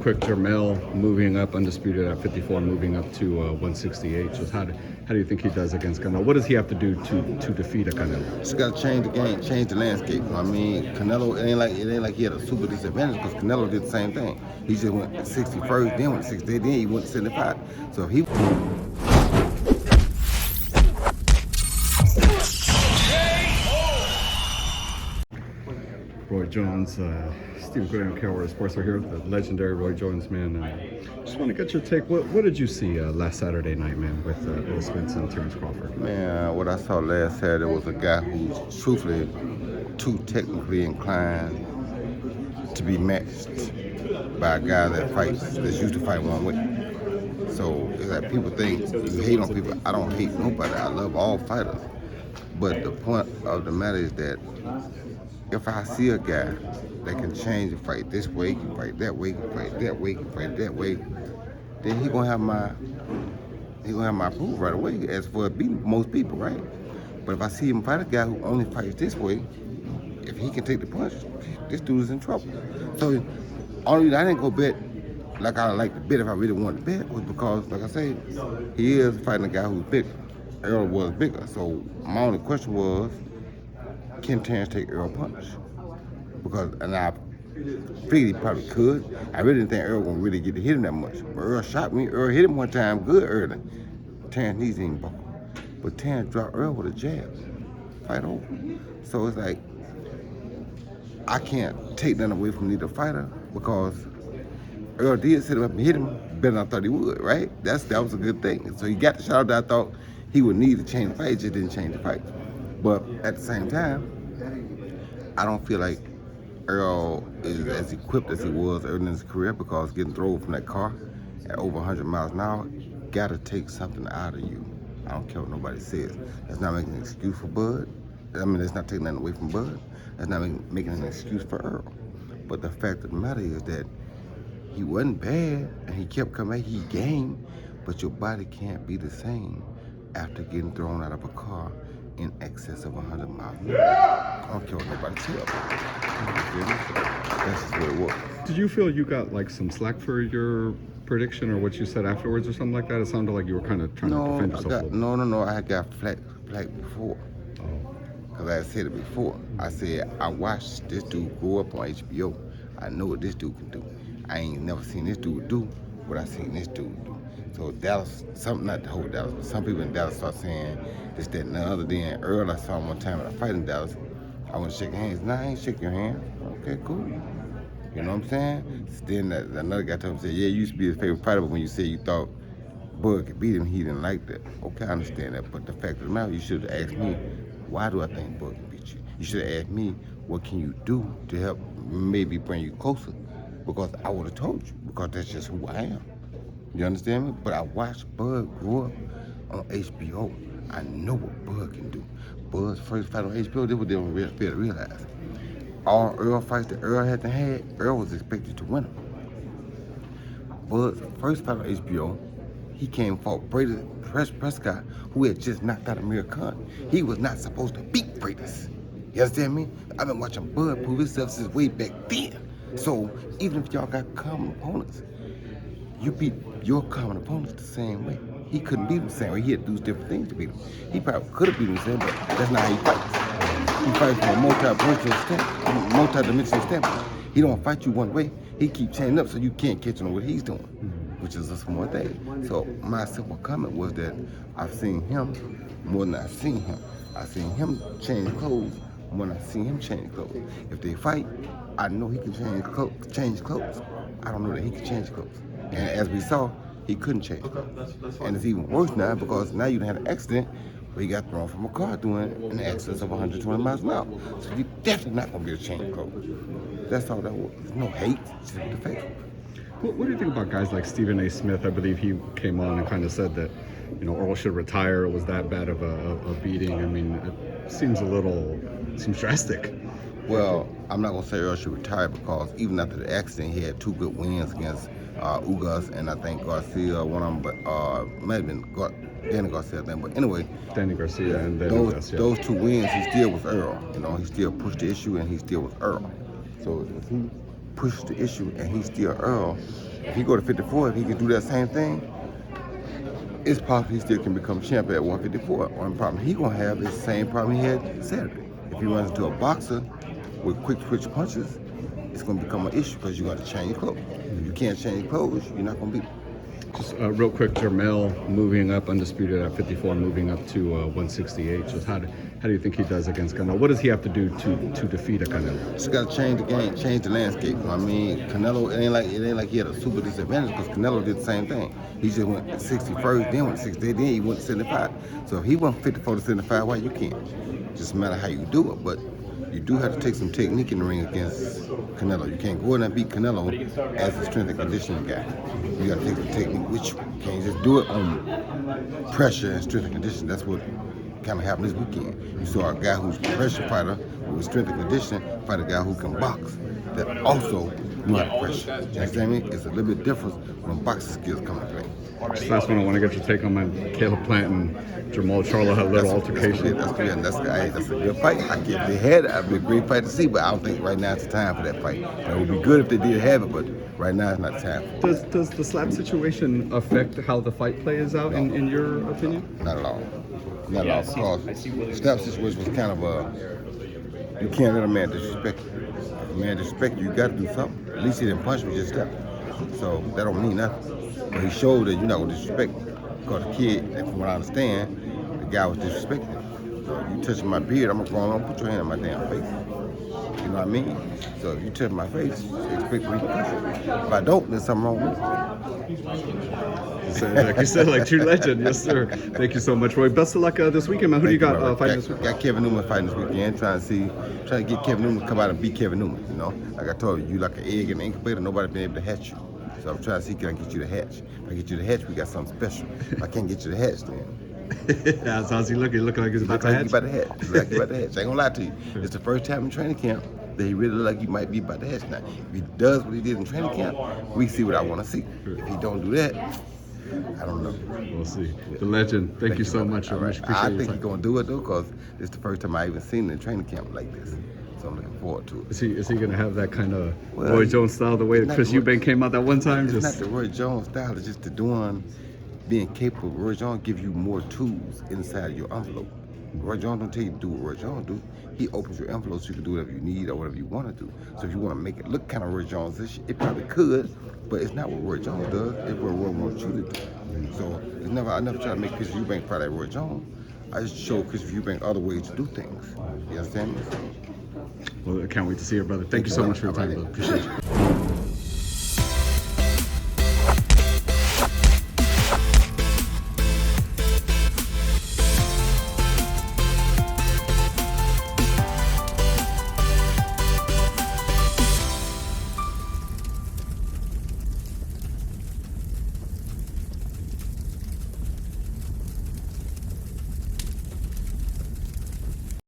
Quick, Jermell moving up, undisputed at 54, moving up to 168. Just how do you think he does against Canelo? What does he have to do to defeat a Canelo? Just got to change the game, change the landscape. I mean, Canelo, it ain't like he had a super disadvantage because Canelo did the same thing. He just went 61st, then went 68, then he went to 75. So if he Roy Jones, Steve Graham, Crawford Sports are here, the legendary Roy Jones, man. Just want to get your take. What did you see last Saturday night, man, with Errol Spence and Terence Crawford? Man, what I saw last Saturday was a guy who's truthfully too technically inclined to be matched by a guy that's used to fight one way. So it's like people think you hate on people. I don't hate nobody. I love all fighters. But the point of the matter is that if I see a guy that can change the fight this way, can fight that way, can fight that way, can fight that way, then he gonna have my approval right away. As for beating most people, right? But if I see him fight a guy who only fights this way, if he can take the punch, this dude is in trouble. So only reason I didn't go bet like I like to bet if I really wanted to bet was because, like I say, he is fighting a guy who's bigger. Errol was bigger. So my only question was, can Terence take Errol punch? And I figured he probably could. I really didn't think Errol was gonna really get to hit him that much. But Errol shot me. Errol hit him one time good early. Terence knees didn't buckle. But Terence dropped Errol with a jab. Fight over. So it's like, I can't take that away from neither fighter because Errol did sit up and hit him better than I thought he would, right? That was a good thing. So he got the shot that I thought he would need to change the fight. He just didn't change the fight. But at the same time, I don't feel like Errol is as equipped as he was early in his career because getting thrown from that car at over 100 miles an hour gotta take something out of you. I don't care what nobody says. That's not making an excuse for Bud. I mean, that's not taking nothing away from Bud. That's not making an excuse for Errol. But the fact of the matter is that he wasn't bad and he kept coming, he gained, but your body can't be the same after getting thrown out of a car in excess of 100 miles an hour. I don't care what nobody says. That's just what it was. Did you feel you got like some slack for your prediction or what you said afterwards or something like that? It sounded like you were kind of trying to defend yourself. No. I had got flack before. Because I said it before. I said, I watched this dude grow up on HBO. I know what this dude can do. I ain't never seen this dude do what I seen this dude do. So Dallas, not the whole Dallas, but some people in Dallas start saying this, that, and the other. Then Earl, I saw him one time at a fight in Dallas. I went to shake hands. Nah, I ain't shake your hand. Okay, cool. You know what I'm saying? Then another guy told me, said, yeah, you used to be his favorite fighter, but when you said you thought Bud could beat him, he didn't like that. Okay, I understand that. But the fact of the matter, you should have asked me, why do I think Bud can beat you? You should have asked me, what can you do to help maybe bring you closer? Because I would have told you, because that's just who I am. You understand me? But I watched Bud grow up on HBO. I know what Bud can do. Bud's first fight on HBO, this was what they don't fail to realize. All Errol fights that Errol had to have, Errol was expected to win them. Bud's first fight on HBO, he came and fought Brady Prescott, who had just knocked out Amir Khan. He was not supposed to beat Bradis. You understand me? I've been watching Bud prove himself since way back then. So even if y'all got common opponents, you beat your common opponents the same way. He couldn't beat him the same way. He had to do different things to beat him. He probably could have beat him the same, but that's not how he fights. He fights from a multi-dimensional standpoint. He don't fight you one way. He keep changing up so you can't catch him on what he's doing, which is a small thing. So my simple comment was that I've seen him more than I've seen him. I've seen him change clothes more than I've seen him change clothes. If they fight, I know he can change clothes. I don't know that he can change clothes. And as we saw, he couldn't change. And it's even worse now because now you had an accident where he got thrown from a car doing an excess of 120 miles an hour. So you're definitely not going to be able to change clothes. That's all that was. There's no hate, just the fact. What do you think about guys like Stephen A. Smith? I believe he came on and kind of said that, Errol should retire. It was that bad of a beating. I mean, it seems drastic. Well, I'm not going to say Errol should retire because even after the accident, he had two good wins against Ugas and I think Garcia, one of them, but might have been Danny Garcia, I think. But anyway, Danny Garcia and then those two wins, he still was Errol. He still pushed the issue and he still was Errol. So if he push the issue, and he's still Earl. If he go to 54, if he can do that same thing, it's possible he still can become champion at 154. One problem he gonna have is the same problem he had Saturday. If he runs into a boxer with quick twitch punches, it's gonna become an issue because you got to change clothes. If you can't change clothes, you're not gonna beat him. Just real quick, Jermell moving up, undisputed at 54, moving up to 168. Just how do you think he does against Canelo? What does he have to do to defeat a Canelo? Just got to change the game, change the landscape. I mean, Canelo, it ain't like he had a super disadvantage because Canelo did the same thing. He just went 61st, then went 68, then he went 75. So if he went 54 to 75, why you can't? Just matter how you do it, but you do have to take some technique in the ring against Canelo. You can't go in and beat Canelo as a strength and conditioning guy. You got to take some technique with you. You can't just do it on pressure and strength and conditioning. That's what kind of happened this weekend. You saw a guy who's a pressure fighter with strength and conditioning fight a guy who can box that also knew how to pressure. You understand me? It's a little bit different when boxing skills come into play. Just last one, I want to get your take on my Caleb Plant and Jermall Charlo had a little altercation. That's a good fight. If they had it, it'd be a great fight to see, but I don't think right now it's the time for that fight. It would be good if they did have it, but right now it's not the time. Does the slap situation affect how the fight plays out, in your opinion? Not at all. Not at all. Because the slap situation was kind of you can't let a man disrespect you. If a man disrespect you, you got to do something. At least he didn't punch me, just stepped. So that don't mean nothing. But he showed that you're not going to disrespect me. Because the kid, from what I understand, the guy was disrespecting him. So if you touching my beard, I'm going to go on, put your hand in my damn face. You know what I mean? So if you touch my face, expect repercussions. If I don't, there's something wrong with me. Like you said, like true legend. Yes, sir. Thank you so much, Roy. Best of luck this weekend, man. Who do you got fighting this weekend? Got Kevin Newman fighting this weekend. Trying to get Kevin Newman to come out and beat Kevin Newman. You know, like I told you, you like an egg in the incubator. Nobody been able to hatch you. So I'm trying to see can I get you to hatch. If I get you to hatch, we got something special. If I can't get you to hatch, then. How's he looking? Looking like he's about to hatch? He's about to hatch. Like he's about to hatch. I ain't gonna lie to you. It's the first time in training camp that he really look like he might be about to hatch. Now, if he does what he did in training camp, we see what I want to see. If he don't do that, I don't know. We'll see. The legend. Thank you so much. Right. I think he's gonna do it though, cause it's the first time I even seen him in training camp like this. So I'm looking forward to it. Is he gonna have that kind of Roy Jones style, the way that Chris Eubank came out that one time? It's not the Roy Jones style. It's just being capable. Roy Jones gives you more tools inside your envelope. Roy Jones don't tell you to do what Roy Jones do. He opens your envelope so you can do whatever you need or whatever you want to do. So if you want to make it look kind of Roy Jones-ish, it probably could, but it's not what Roy Jones does. It's what Roy wants you to do. So I never try to make Chris Eubank fight like Roy Jones. I just show Chris Eubank other ways to do things. You understand me? Well, I can't wait to see it, brother. Thank you so much for your time, brother. Appreciate you.